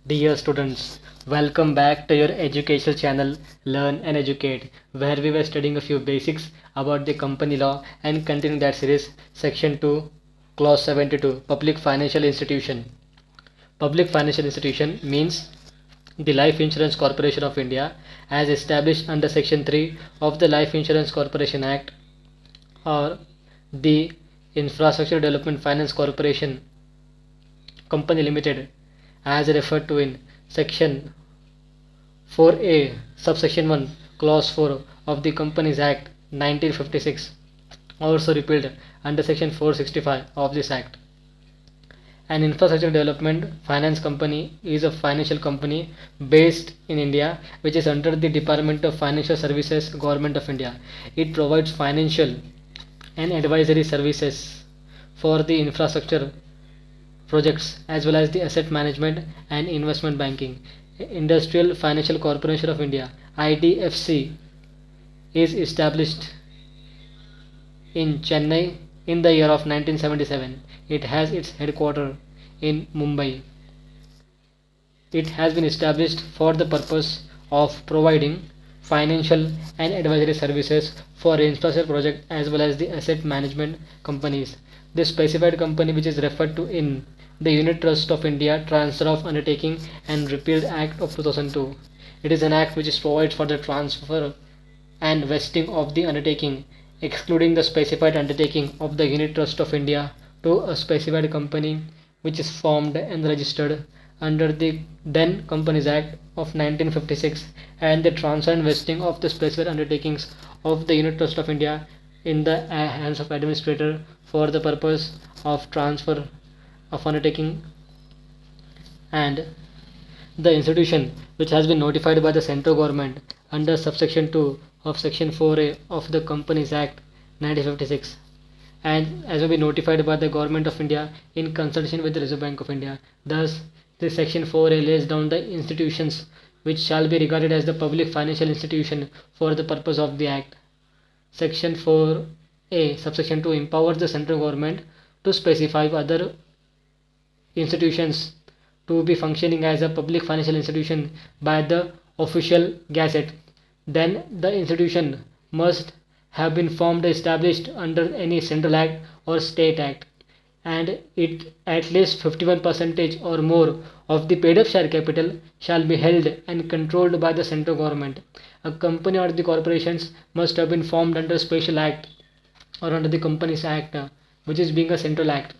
Dear students, welcome back to your educational channel Learn and Educate, where we were studying a few basics about the company law and continuing that series, Section 2, Clause 72, Public Financial Institution. Public Financial Institution means the Life Insurance Corporation of India as established under Section 3 of the Life Insurance Corporation Act, or the Infrastructure Development Finance Corporation Company Limited as referred to in section 4A subsection 1 clause 4 of the Companies Act 1956, also repealed under section 465 of this act. An infrastructure development finance company is a financial company based in India which is under the Department of Financial Services, Government of India. It provides financial and advisory services for the infrastructure projects as well as the asset management and investment banking. Industrial Financial Corporation of India IDFC is established in Chennai in the year of 1977. It has its headquarters in Mumbai. It has been established for the purpose of providing financial and advisory services for infrastructure project as well as the asset management companies. The specified company which is referred to in the Unit Trust of India Transfer of Undertaking and Repealed Act of 2002. It is an act which provides for the transfer and vesting of the undertaking, excluding the specified undertaking of the Unit Trust of India to a specified company which is formed and registered under the then Companies Act of 1956, and the transfer and vesting of the specified undertakings of the Unit Trust of India in the hands of administrator for the purpose of transfer of undertaking, and the institution which has been notified by the central government under subsection 2 of section 4A of the Companies Act 1956, and as will be notified by the Government of India in consultation with the Reserve Bank of India. Thus, this section 4A lays down the institutions which shall be regarded as the public financial institution for the purpose of the Act. Section 4A subsection 2 empowers the central government to specify other institutions to be functioning as a public financial institution by the official gazette. Then the institution must have been formed or established under any central act or state act, and it at least 51% or more of the paid up share capital shall be held and controlled by the central government. A company or the corporations must have been formed under special act or under the Companies Act, which is being a central act.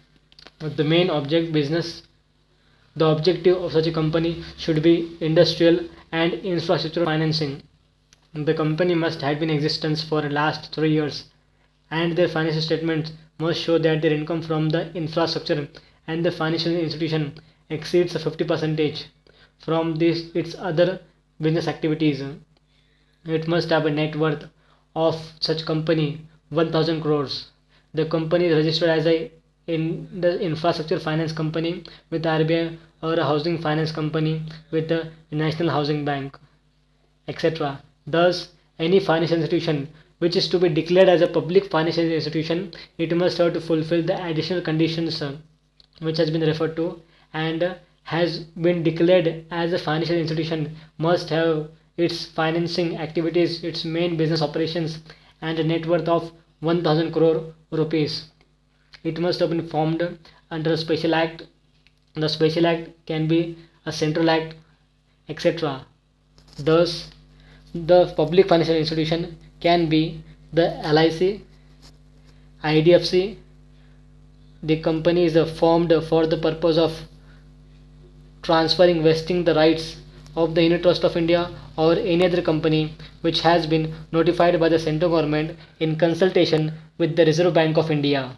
The main the objective of such a company should be industrial and infrastructure financing. The company must have been in existence for the last 3 years, and their financial statements must show that their income from the infrastructure and the financial institution exceeds 50% from this its other business activities. It must have a net worth of such company 1000 crores. The company is registered as a in the infrastructure finance company with RBI or a housing finance company with the National Housing Bank, etc. Thus, any financial institution which is to be declared as a public financial institution, it must have to fulfill the additional conditions which has been referred to, and has been declared as a financial institution must have its financing activities, its main business operations, and a net worth of 1000 crore rupees. It must have been formed under a special act. The special act can be a central act, etc. Thus, the public financial institution can be the LIC, IDFC. The company is formed for the purpose of transferring vesting the rights of the Unit Trust of India or any other company which has been notified by the central government in consultation with the Reserve Bank of India.